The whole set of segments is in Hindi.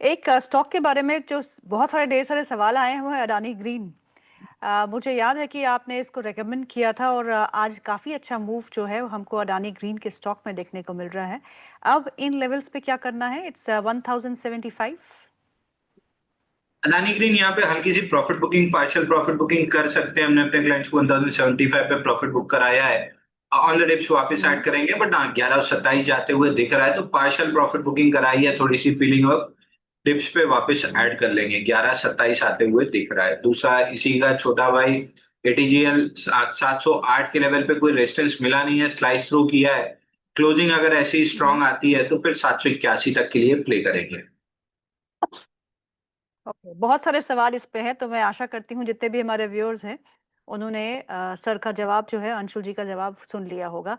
एक स्टॉक के बारे में जो बहुत सारे ढेर सारे सवाल आए हैं वो है अडानी ग्रीन। मुझे याद है कि आपने इसको रेकमेंड किया था और आज काफ़ी अच्छा मूव जो है वो हमको अडानी ग्रीन के स्टॉक में देखने को मिल रहा है। अब इन लेवल्स पे क्या करना है? इट्स 1075। अदानी ग्रीन यहाँ पे हल्की सी profit booking, partial profit booking कर सकते हैं। हमने अपने क्लाइंट्स को 1075 पे प्रॉफिट बुक कराया है। ऑन द डिप्स वापस ऐड करेंगे, बट हाँ 1127 जाते हुए दिख रहा है, तो पार्शियल प्रॉफिट बुकिंग कराई है, थोड़ी सी फीलिंग और डिप्स पे वापस ऐड कर लेंगे। 1127 आते हुए दिख रहा है। दूसरा इसी का छोटा भाई एटीजीएल 708 के लेवल पे कोई रेजिस्टेंस मिला नहीं है, स्लाइस थ्रू किया है। क्लोजिंग अगर ऐसी स्ट्रांग आती है तो फिर 781 तक के लिए प्ले करेंगे। ओके, बहुत सारे सवाल इस पे हैं, तो मैं आशा करती हूँ जितने भी हमारे व्यूअर्स हैं उन्होंने सर का जवाब जो है, अंशुल जी का जवाब सुन लिया होगा।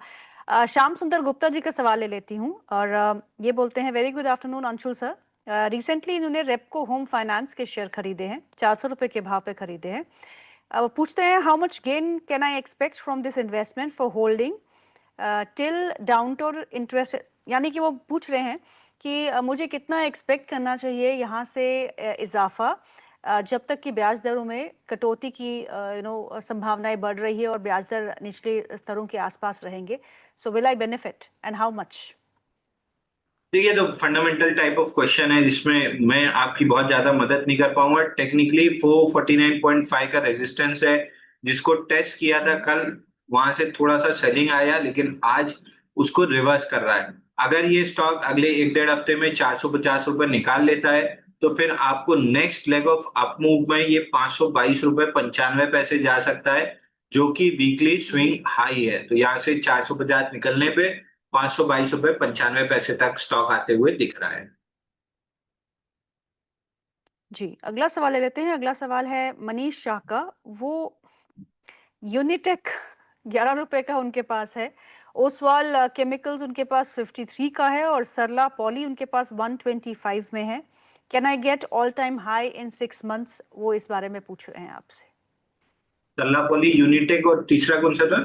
श्याम सुंदर गुप्ता जी का सवाल ले लेती हूँ और ये बोलते हैं, very good afternoon Anshul sir. Recently इन्होंने रेपको होम फाइनेंस के शेयर खरीदे हैं, 400 रुपए के भाव पे खरीदे हैं। वो पूछते हैं, how much gain can I expect from this investment for holding till down to interest. यानी कि वो पूछ रहे हैं कि मुझे कितना एक्सपेक्ट करना चाहिए यहाँ से इजाफा, जब तक कि ब्याज दरों में कटौती की संभावनाएं बढ़ रही है और ब्याज दर निचले स्तरों के आसपास रहेंगे। So will I benefit and how much? देखिए, तो फंडामेंटल टाइप ऑफ क्वेश्चन है जिसमें मैं आपकी बहुत ज्यादा मदद नहीं कर पाऊंगा। टेक्निकली 449.5 का रेजिस्टेंस है, जिसको टेस्ट किया था कल। वहां से थोड़ा सा सेलिंग आया, लेकिन आज उसको रिवर्स कर रहा है। अगर ये स्टॉक अगले एक डेढ़ हफ्ते में 450 रुपए निकाल लेता है, तो फिर आपको next leg of up move में ये 522 रुपए 95 पैसे जा सकता है, जो कि वीकली स्विंग हाई है। तो यहाँ से 450 निकलने पे 522 रुपए 95 पैसे तक स्टॉक आते हुए दिख रहा है। जी, अगला सवाल ले लेते हैं। अगला सवाल है मनीष शाह का। वो यूनिटेक 11 रुपए का उनके पास है, ओसवाल केमिकल्स उनके पास 53 का है और सरला पॉली उनके पास 125 में है। Can I get all time high in 6 months? वो इस बारे में पूछ रहे हैं आपसे। तल्लापल्ली, यूनिटेक और तीसरा कौन सा था?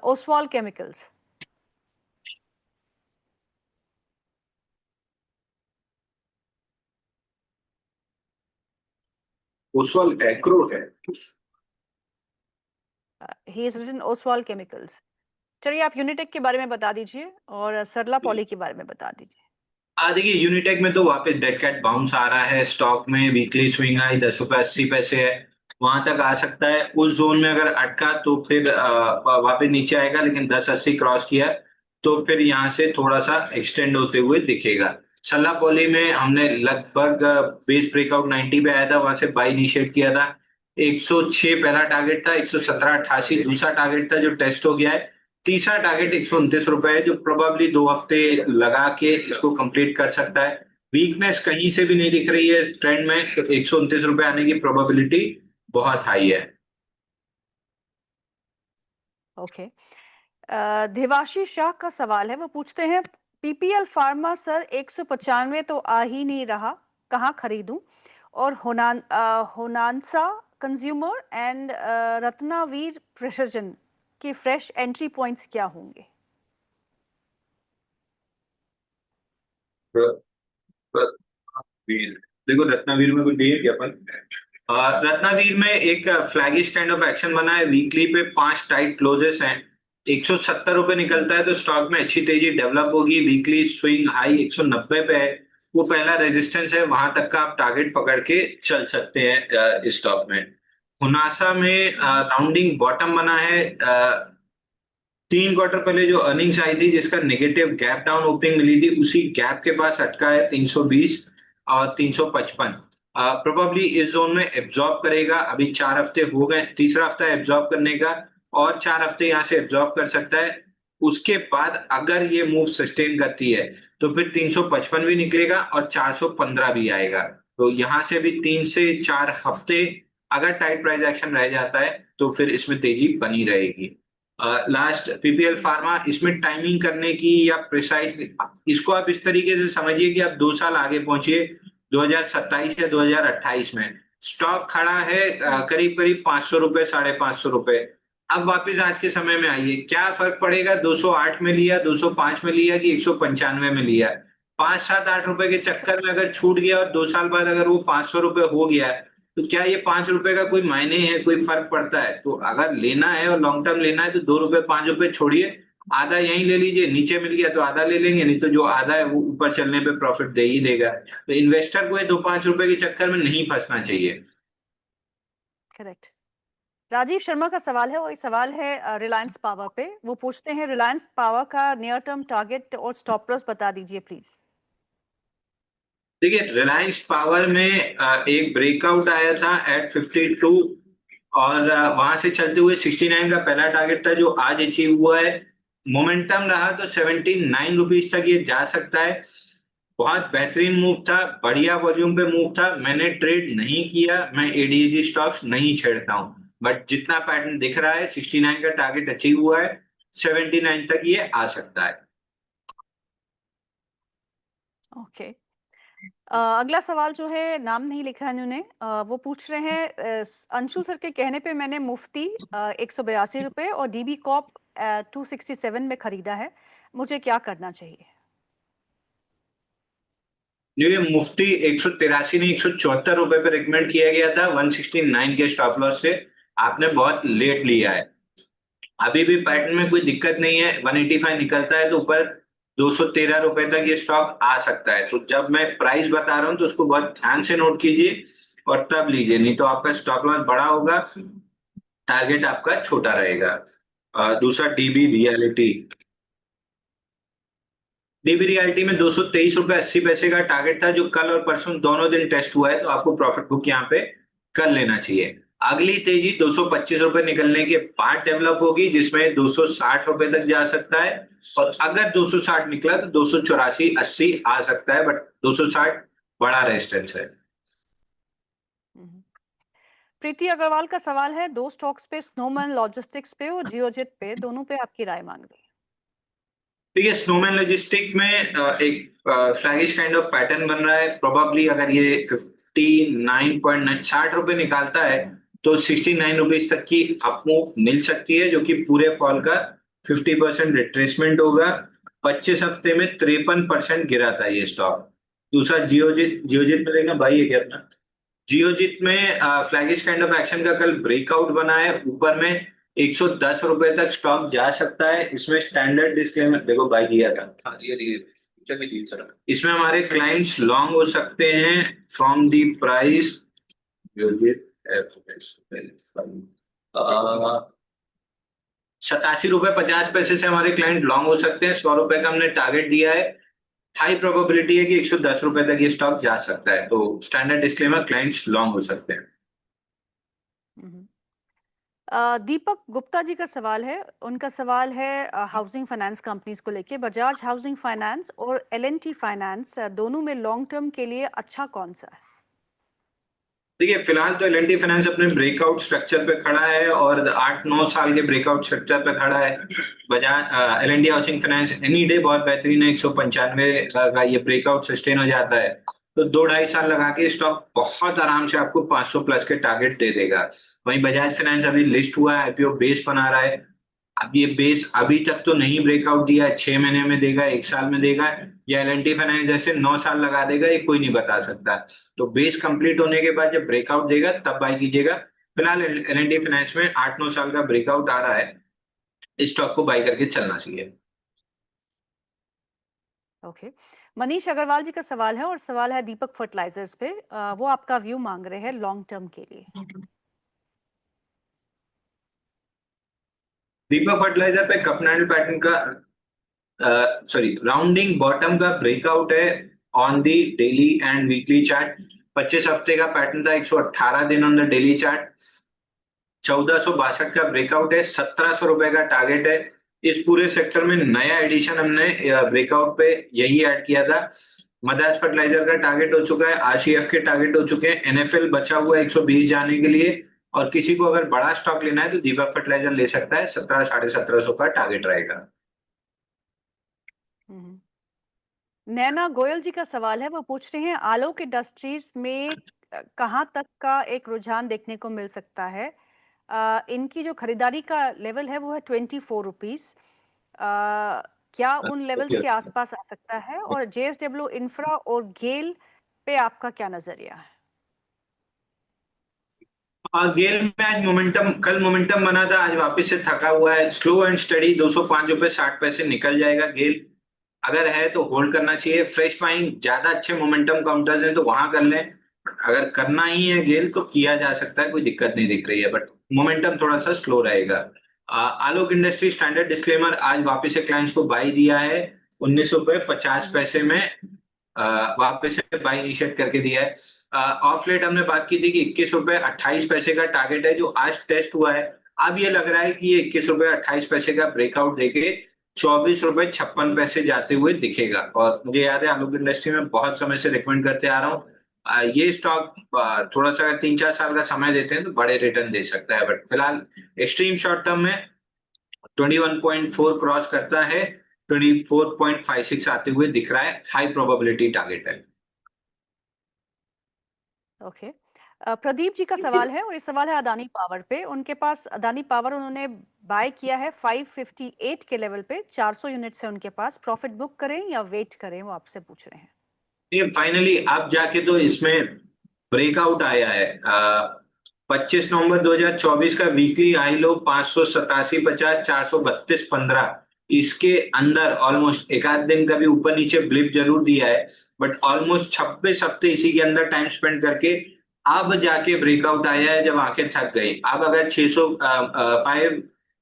ओसवाल केमिकल्स। ओसवाल एग्रो है। He is written Oswal chemicals. चलिए, आप यूनिटेक के बारे में बता दीजिए और सरला पॉली के बारे में बता दीजिए। देखिए, यूनिटेक में तो वापस डेड कैट बाउंस आ रहा है। स्टॉक में वीकली स्विंग आई 10 रुपए 80 पैसे है, वहां तक आ सकता है। उस जोन में अगर अटका तो फिर वापस नीचे आएगा, लेकिन 1080 क्रॉस किया तो फिर यहाँ से थोड़ा सा एक्सटेंड होते हुए दिखेगा। सल्ला पॉली में हमने लगभग बेस ब्रेकआउट 90 पे आया था, वहां से बाई इनिशिएट किया था। 106 पहला टारगेट था, 117.88 दूसरा टारगेट था जो टेस्ट हो गया है। तीसरा टारगेट 129 रुपए है, जो प्रोबेबली 2 हफ्ते लगा के इसको कंप्लीट कर सकता है। वीकनेस कहीं से भी नहीं दिख रही है ट्रेंड में, तो 129 रुपए आने की प्रोबेबिलिटी बहुत हाई है। ओके। देवाशीष शाह का सवाल है, वो पूछते हैं, पीपीएल फार्मा सर 195 तो आ ही नहीं रहा, कहाँ खरीदूं? और होनांसा कंज्यूमर एंड रत्नावीर प्रेसिजन के फ्रेश एंट्री पॉइंट्स क्या होंगे? रत्नावीर, देखो रत्नावीर में कोई दिए क्या अपन? रत्नावीर में एक फ्लैगिश काइंड ऑफ एक्शन बना है। वीकली पे 5 टाइट क्लोजेस हैं। 170 रुपए निकलता है तो स्टॉक में अच्छी तेजी डेवलप होगी। वीकली स्विंग हाई 190 पे है, वो पहला रेजिस्टेंस है, वहां तक का आप टारगेट पकड़ के चल सकते हैं इस स्टॉक में। हुनासा में राउंडिंग बॉटम बना है। 3 क्वार्टर पहले जो अर्निंग्स आई थी, जिसका नेगेटिव गैप डाउन ओपनिंग मिली थी, उसी गैप के पास अटका है 320 और 355। प्रोबेबली इस जोन में एब्जॉर्ब करेगा। अभी 4 हफ्ते हो गए, तीसरा हफ्ता एब्जॉर्ब करने का, और 4 हफ्ते यहाँ से एब्जॉर्ब कर सकता है। उसके बाद अगर ये मूव सस्टेन करती है तो फिर 355 भी निकलेगा और 415 भी आएगा। तो यहाँ से भी 3 से 4 हफ्ते अगर टाइट प्राइस एक्शन रह जाता है तो फिर इसमें तेजी बनी रहेगी। लास्ट पीपीएल फार्मा, इसमें टाइमिंग करने की या प्रिसाइज, इसको आप इस तरीके से समझिए कि आप 2 साल आगे पहुंचिए, 2027 या 2028 में। स्टॉक खड़ा है करीब करीब 500 रुपए 550 रुपए। अब वापस आज के समय में आइए, क्या फर्क पड़ेगा 208 में लिया, 205 में लिया कि 195 में लिया? 5-7-8 रुपए के चक्कर में अगर छूट गया और 2 साल बाद अगर वो 500 रुपए हो गया है, तो क्या ये 5 रुपए का कोई मायने है, कोई फर्क पड़ता है? तो अगर लेना है और लॉन्ग टर्म लेना है तो 2 रुपए 5 रुपए छोड़िए, आधा यहीं ले लीजिए, नीचे मिल गया तो आधा ले लेंगे, नहीं तो जो आधा है वो ऊपर चलने पे प्रॉफिट दे ही देगा। तो इन्वेस्टर को ये 2-5 रुपए के चक्कर में नहीं फंसना चाहिए। करेक्ट। राजीव शर्मा का सवाल है और ये सवाल है रिलायंस पावर पे। वो पूछते हैं रिलायंस पावर का नियर टर्म टारगेट और स्टॉप लॉस बता दीजिए प्लीज। देखिए, रिलायंस पावर में एक ब्रेकआउट आया था एट 52 और वहां से चलते हुए 69 का पहला टारगेट था जो आज अचीव हुआ है। मोमेंटम रहा तो 79 रुपीज तक ये जा सकता है। बहुत बेहतरीन मूव था, बढ़िया वॉल्यूम पे मूव था। मैंने ट्रेड नहीं किया, मैं एडीएजी स्टॉक्स नहीं छेड़ता हूं, बट जितना पैटर्न दिख रहा है 69 का टारगेट अचीव हुआ है, 79 तक ये आ सकता है। ओके। अगला सवाल जो है नाम नहीं लिखा है इन्होंने। वो पूछ रहे हैं अंशुल सर के कहने पे मैंने मुफ्ती 182 रुपए और डीबी कॉप 267 में खरीदा है, मुझे क्या करना चाहिए? जो ये मुफ्ती 183 नहीं 174 रुपए पे रिकमेंड किया गया था 169 के स्टॉप लॉस से, आपने बहुत लेट लिया है। अभी भी पैटर्न में कोई दिक्कत नहीं है, 185 निकलता है तो ऊपर 213 रुपए तक ये स्टॉक आ सकता है। तो जब मैं प्राइस बता रहा हूँ तो उसको बहुत ध्यान से नोट कीजिए और तब लीजिए, नहीं तो आपका स्टॉप लॉस बड़ा होगा, टारगेट आपका छोटा रहेगा। दूसरा डीबी रियलिटी में 223 रुपए 80 पैसे का टारगेट था जो कल और परसों दोनों दिन टेस्ट हुआ है, तो आपको प्रॉफिट बुक यहाँ पे कर लेना चाहिए। अगली तेजी 225 रुपए निकलने के बाद डेवलप होगी जिसमें 260 रुपए तक जा सकता है, और अगर 260 निकला तो 284-80 आ सकता है, बट 260 बड़ा रेजिस्टेंस है। हम्म। प्रीति अग्रवाल का सवाल है दो स्टॉक्स पे, स्नोमैन लॉजिस्टिक्स पे और जियोजेट पे, दोनों पे आपकी राय मांग रही है। देखिए, स्नोमैन लॉजिस्टिक में एक फ्लैगिश काइंड ऑफ पैटर्न बन रहा है। प्रोबेबली अगर ये 59.9 60 रुपए निकालता है तो 69 रुपीज तक की अपमूव मिल सकती है, जो कि पूरे फॉल का 50% रिट्रेसमेंट होगा। 25 हफ्ते में 53% गिरा था ये स्टॉक। दूसरा जियोजित जियोजित में देखना भाई है क्या अपना। जियोजित में फ्लैगिश काइंड ऑफ एक्शन का कल ब्रेकआउट बना है, ऊपर में 110 रुपए तक स्टॉक जा सकता है। इसमें स्टैंडर्ड डिस्क्लेमर देखो भाई दिया था। हाँ, ये चलिए ठीक सर। इसमें हमारे क्लाइंट्स लॉन्ग हो सकते हैं फ्रॉम दी प्राइस जियोजित 87 रुपए 50 पैसे से हमारे क्लाइंट लॉन्ग हो सकते हैं। 100 रुपए का हमने टारगेट दिया है। हाई प्रोबेबिलिटी है कि 110 रुपए तक ये स्टॉक जा सकता है, तो स्टैंडर्ड डिस्क्लेमर क्लाइंट्स लॉन्ग हो सकते हैं। हम्म। दीपक गुप्ता जी का सवाल है, उनका सवाल है हाउसिंग फाइनेंस कंपनीज को लेके। बजाज हाउसिंग फाइनेंस और एलएनटी फाइनेंस दोनों में लॉन्ग टर्म के लिए अच्छा कौन सा है? देखिए, फिलहाल तो एल फाइनेंस अपने ब्रेकआउट स्ट्रक्चर पे खड़ा है और 8-9 साल के ब्रेकआउट स्ट्रक्चर पे खड़ा है। Bajaj L housing finance any day बहुत बेहतरीन है, 195 का ये ब्रेकआउट सस्टेन हो जाता है तो 2-2.5 साल लगा के स्टॉक बहुत आराम से आपको 500 प्लस के टारगेट दे देगा। वहीं बजाज फाइनेंस अभी लिस्ट हुआ है, आईपीओ बेस बना रहा है। अब ये बेस अभी तक तो नहीं ब्रेकआउट दिया है, 6 महीने में देगा, 1 साल में देगा, या एल फाइनेंस जैसे 9 साल लगा देगा, ये कोई नहीं बता सकता। तो बेस कंप्लीट होने के बाद जब ब्रेकआउट देगा तब बाय कीजिएगा। फिलहाल एल फाइनेंस में 8-9 साल का ब्रेकआउट आ रहा है, इस स्टॉक को बाय करके चलना चाहिए। ओके। मनीष अग्रवाल जी का सवाल है और सवाल है दीपक फर्टिलाइजर्स पे। वो आपका व्यू मांग रहे हैं लॉन्ग टर्म के लिए। दीपक फर्टिलाइजर पे कपनैंडल पैटर्न का सॉरी राउंडिंग बॉटम का ब्रेकआउट है on the daily and weekly chart. 25 हफ्ते का पैटर्न था, 118 दिन ऑन द डेली चार्ट। 1462 का ब्रेकआउट है, 1700 रुपए का टारगेट है। इस पूरे सेक्टर में नया एडिशन हमने ब्रेकआउट पे यही ऐड किया था। मदार्स फर्टिलाइजर का टारगेट हो चुका है, आरसीएफ के टारगेट हो चुके हैं, एनएफएल बचा हुआ है 120 जाने के लिए। और किसी को अगर बड़ा स्टॉक लेना है तो दीपक फर्टिलाइजर ले सकता है, 1700-1750 का टारगेट रहेगा। हम्म। नैना गोयल जी का सवाल है, वो पूछ रहे हैं आलोक इंडस्ट्रीज में कहाँ तक का एक रुझान देखने को मिल सकता है? इनकी जो खरीदारी का लेवल है वो है 24 रुपीज। क्या उन लेवल्स के आसपास आ सकता है? और जेएसडब्ल्यू इंफ्रा और गेल पे आपका क्या नजरिया है? गेल में आज मोमेंटम, कल मोमेंटम बना था, आज वापस से थका हुआ है। स्लो एंड स्टडी 205 रुपए 60 पैसे निकल जाएगा गेल। अगर है तो होल्ड करना चाहिए। फ्रेश बाइंग, ज्यादा अच्छे मोमेंटम काउंटर्स हैं तो वहां कर लें। अगर करना ही है गेल तो किया जा सकता है, कोई दिक्कत नहीं दिख रही है, बट मोमेंटम थोड़ा सा स्लो रहेगा। आलोक इंडस्ट्री स्टैंडर्ड डिस्क्लेमर आज वापस से क्लाइंट्स को बाई दिया है 19 रुपए 50 पैसे में। वापस से बाई इनिशिएट करके दिया है। ऑफ लेट हमने बात की थी कि 21 रुपए 28 पैसे का टारगेट है जो आज टेस्ट हुआ है। अब ये लग रहा है कि ये 21 रुपए 28 पैसे का ब्रेकआउट देके 24 रुपए 56 पैसे जाते हुए दिखेगा। और मुझे याद है आलोक इंडस्ट्री में बहुत समय से रिकमेंड करते आ रहा हूँ। ये स्टॉक थोड़ा सा 3-4 साल का समय देते हैं तो बड़े रिटर्न दे सकता है, बट फिलहाल एक्सट्रीम शॉर्ट टर्म में 21.4 क्रॉस करता है, 24.56 आते हुए दिख रहा है, हाई प्रोबेबिलिटी टारगेट है। ओके। प्रदीप जी का सवाल है और ये सवाल है अदानी पावर पे। उनके पास अदानी पावर उन्होंने बाय किया है 558 के लेवल पे, 400 यूनिट है उनके पास। प्रॉफिट बुक करें या वेट करें, वो आपसे पूछ रहे हैं। ये फाइनली अब जाके तो इसमें ब्रेकआउट आया है। 25 नवंबर 2024 का वीकली हाई लो 587.50, 432.15, इसके अंदर ऑलमोस्ट एक आध दिन का भी ऊपर नीचे ब्लिप जरूर दिया है, बट ऑलमोस्ट 26 हफ्ते इसी के अंदर टाइम स्पेंड करके अब जाके ब्रेकआउट आया है जब आंखें थक गई। अब अगर 600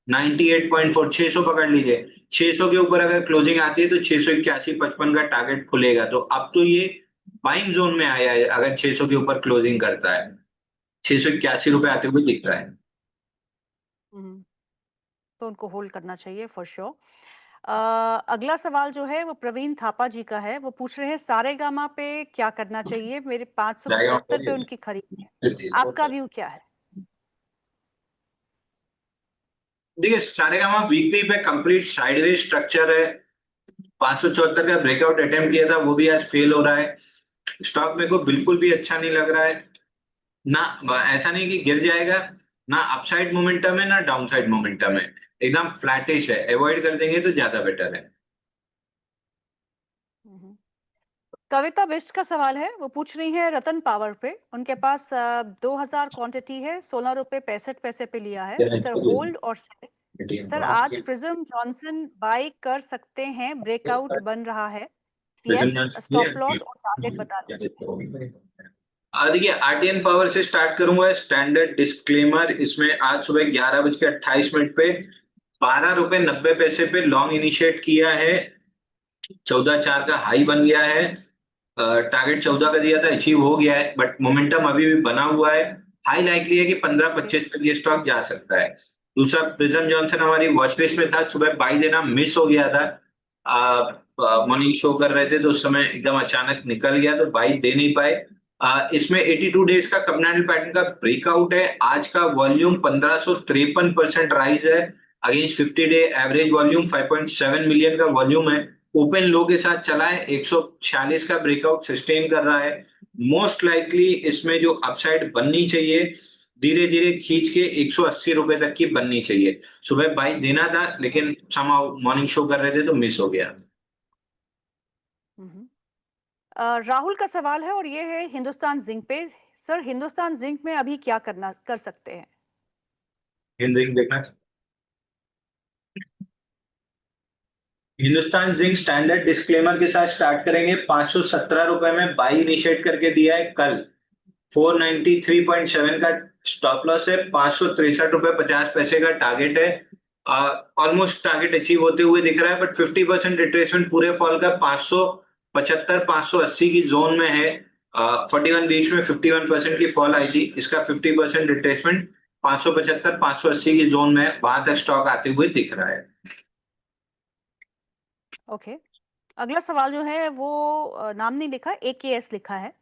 598.4 600 पकड़ लीजिए, 600 के ऊपर अगर क्लोजिंग आती है तो 681.55 का टारगेट खुलेगा। तो अब तो ये बाइंग जोन में आया है अगर 600 के ऊपर क्लोजिंग करता है। 681 रुपए आते हुए दिख रहा है। हम्म, तो उनको होल्ड करना चाहिए फॉर श्योर। अगला सवाल जो है वो प्रवीण थापा जी का है। वो पूछ रहे हैं सारेगामा पे क्या करना चाहिए। मेरे 575 पे उनकी खरीद है, आपका व्यू क्या है? देखिए सारेगामा वीकली पे कंप्लीट साइडवेज स्ट्रक्चर है। 574 का ब्रेकआउट अटेम्प्ट किया था, वो भी आज फेल हो रहा है। स्टॉक मेरे को बिल्कुल भी अच्छा नहीं लग रहा है। ना ऐसा नहीं कि गिर जाएगा, ना अपसाइड मोमेंटम है ना डाउनसाइड मोमेंटम है, एकदम फ्लैटिश है। अवॉइड कर देंगे तो ज्यादा बेटर है। हम्म। कविता बिष्ट का सवाल है। वो पूछ रही है रतन पावर पे। उनके पास 2000 क्वांटिटी है, 16 रुपए 65 पैसे पे लिया है। सर होल्ड और सेल? सर आज प्रिज्म जॉनसन बाय कर सकते हैं, ब्रेकआउट बन रहा है। यस, स्टॉप लॉस और टारगेट बता दीजिए। देखिए आरटीएन पावर से स्टार्ट करूंगा। स्टैंडर्ड डिस्क्लेमर, इसमें आज सुबह 11:28 पे 12 रुपए 90 पैसे पे लॉन्ग इनिशिएट किया है। 14.4 का हाई बन गया है। टारगेट 14 का दिया था, अचीव हो गया है, बट मोमेंटम अभी भी बना हुआ है। हाई लाइकली है कि 15-25 तक ये स्टॉक जा सकता है। दूसरा प्रिज्म जॉनसन हमारी वॉच लिस्ट में था, सुबह बाई देना मिस हो गया था। मॉर्निंग शो कर रहे थे तो उस समय एकदम अचानक निकल गया तो बाई दे नहीं पाए। इसमें 82 डेज का कम्युनिटी पैटर्न का ब्रेकआउट है। आज का वॉल्यूम 1553% राइज है against 50 day average volume 5.7 million का वॉल्यूम है। ओपन लो के साथ चला है, 146 का ब्रेकआउट सस्टेन कर रहा है। मोस्ट लाइकली इसमें जो अपसाइड बननी चाहिए धीरे धीरे खींच के 180 रुपए तक की बननी चाहिए। सुबह बाई देना था लेकिन समहाउ मॉर्निंग शो कर रहे थे तो मिस हो गया। हम्म। राहुल का सवाल है और ये है हिंदुस्तान जिंक पे। सर हिंदुस्तान जिंक में अभी क्या कर सकते हैं? जिंक देखना। हिंदुस्तान जिंक स्टैंडर्ड डिस्क्लेमर के साथ स्टार्ट करेंगे। 517 रुपए में बाई इनिशिएट करके दिया है कल। 493.7 का स्टॉप लॉस है। 563 रुपए 50 पैसे का टारगेट है। ऑलमोस्ट टारगेट अचीव होते हुए दिख रहा है, बट 50% रिट्रेसमेंट पूरे फॉल का 575 580 की जोन में है। 41 वीक्स में 51% की फॉल आई थी, इसका 50% रिट्रेसमेंट 575 580 की जोन में है, वहां तक स्टॉक आते हुए दिख रहा है। ओके। अगला सवाल जो है वो नाम नहीं लिखा, एकेएस लिखा है।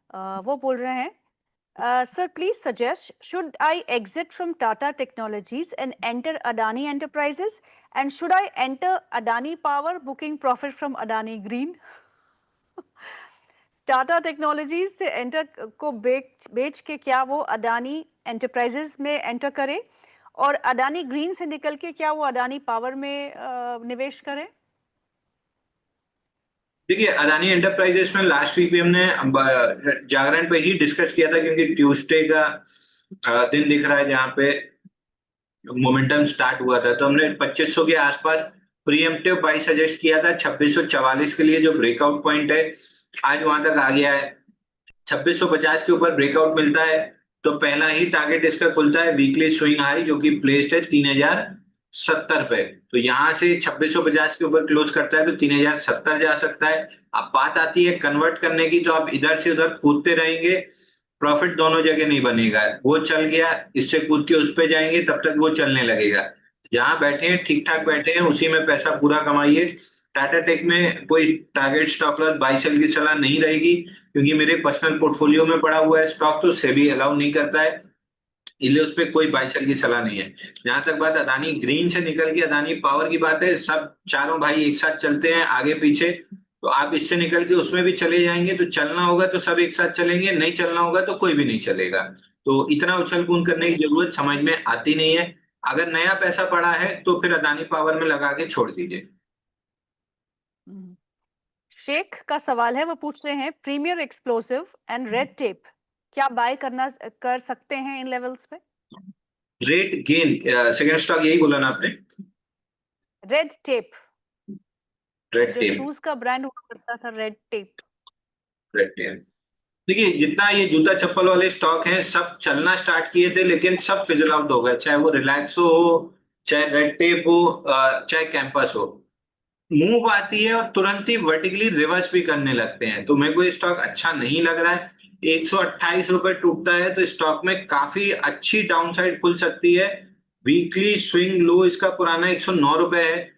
वो बोल रहे हैं sir please suggest should I exit from Tata technologies and enter Adani enterprises, and should I enter Adani power booking profit from Adani green? Tata technologies से एंटर को बेच के क्या वो अडानी एंटरप्राइजेस में एंटर करे, और अडानी ग्रीन से निकल के क्या वो अडानी पावर में निवेश करें? देखिए अदानी एंटरप्राइजेस में लास्ट वीक भी हमने जागरण पे ही डिस्कस किया था, क्योंकि ट्यूसडे का दिन दिख रहा है जहाँ पे मोमेंटम स्टार्ट हुआ था, तो हमने 2500 के आसपास प्रीएम्प्टिव बाई सजेस्ट किया था। 2644 के लिए जो ब्रेकआउट पॉइंट है आज वहां तक आ गया है। 2650 के ऊपर ब्रेकआउट मिलता है तो पहला ही टारगेट इसका खुलता है वीकली स्विंग हाई, जो कि प्लेस्ड है 3070 पे। तो यहां से 2650 के ऊपर क्लोज करता है तो 3070 जा सकता है। अब बात आती है कन्वर्ट करने की, तो आप इधर से उधर कूदते रहेंगे, प्रॉफिट दोनों जगह नहीं बनेगा। वो चल गया, इससे कूद के उस पे जाएंगे, तब तक वो चलने लगेगा। जहां बैठे हैं ठीक ठाक बैठे हैं, उसी में पैसा पूरा कमाइए। टाटा टेक में कोई target stop loss buy sell की सलाह नहीं रहेगी, क्योंकि मेरे पर्सनल पोर्टफोलियो में पड़ा हुआ है स्टॉक, तो सेबी अलाउ नहीं करता है, इसलिए उस पर कोई बाई सेल की सलाह नहीं है। जहां तक बात अदानी ग्रीन से निकल के अदानी पावर की बात है, सब चारों भाई एक साथ चलते हैं आगे पीछे, तो आप इससे निकल के उसमें भी चले जाएंगे, तो चलना होगा तो सब एक साथ चलेंगे, नहीं चलना होगा तो कोई भी नहीं चलेगा। तो इतना उछल कूद करने की जरूरत समझ में आती नहीं है। अगर नया पैसा पड़ा है तो फिर अदानी पावर में लगा के छोड़ दीजिए। हम्म। शेख का सवाल है, वो पूछ रहे हैं premier explosive and red tape क्या बाय कर सकते हैं इन लेवल्स पे? रेट गेन सेकेंड स्टॉक यही बोला ना आपने? रेड टेप, रेड जो टेप। शूज का ब्रांड हुआ करता था, रेड टेप। Red tape. देखिए जितना ये जूता चप्पल वाले स्टॉक हैं सब चलना स्टार्ट किए थे, लेकिन सब फिजल आउट हो गए, चाहे वो रिलैक्सो हो, चाहे रेड टेप हो, चाहे कैंपस हो। मूव आती है और तुरंत ही वर्टिकली रिवर्स भी करने लगते हैं, तो मेरे को ये स्टॉक अच्छा नहीं लग रहा है। 128 रुपए टूटता है तो स्टॉक में काफी अच्छी डाउनसाइड खुल सकती है। वीकली स्विंग लो इसका पुराना 109 रुपए है,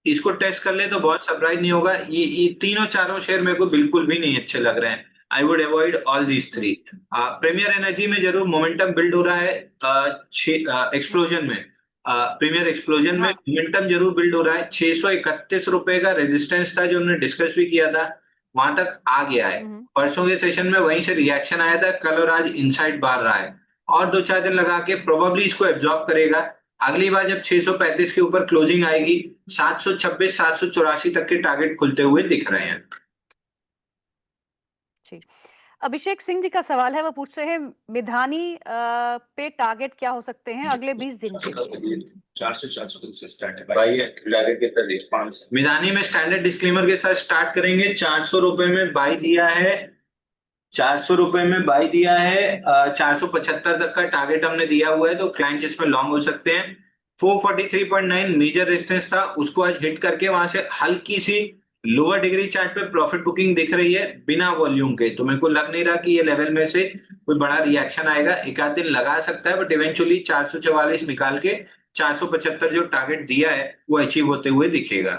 इसको टेस्ट कर ले तो बहुत सरप्राइज नहीं होगा। ये तीनों चारों शेयर मेरे को बिल्कुल भी नहीं अच्छे लग रहे हैं। I would avoid all these three. Premier energy में जरूर मोमेंटम बिल्ड हो रहा है, एक्सप्लोजन में, प्रीमियर एक्सप्लोजन में हाँ। मोमेंटम जरूर बिल्ड हो रहा है। 631 रुपए का रेजिस्टेंस था जो हमने डिस्कस भी किया था, वहां तक आ गया है। हम्म। परसों के सेशन में वहीं से रिएक्शन आया था, कल और आज इनसाइड बार रहा है, और 2-4 दिन लगा के प्रोबेबली इसको एब्जॉर्ब करेगा। अगली बार जब 635 के ऊपर क्लोजिंग आएगी, 726 784 तक के टारगेट खुलते हुए दिख रहे हैं। जी। अभिषेक सिंह जी का सवाल है, वो पूछ रहे हैं मिधानी पे टारगेट क्या हो सकते हैं अगले 20 दिन के लिए? 400 से स्टार्ट है भाई, टारगेट कितना देख 500। मिधानी में स्टैंडर्ड डिस्क्लेमर के साथ स्टार्ट करेंगे। 400 रुपए में बाई दिया है, 400 रुपए में बाई दिया है, 475 तक का टारगेट हमने दिया हुआ है, तो क्लाइंट इसमें लॉन्ग हो सकते हैं। 443.9 मेजर रेजिस्टेंस था, उसको आज हिट करके वहां से हल्की सी लोअर डिग्री चार्ट पे प्रॉफिट बुकिंग दिख रही है बिना वॉल्यूम के, तो मेरे को लग नहीं रहा कि ये लेवल में से कोई बड़ा रिएक्शन आएगा। एक आध दिन लगा सकता है, बट इवेंचुअली 444 निकाल के 475 जो टारगेट दिया है वो अचीव होते हुए दिखेगा।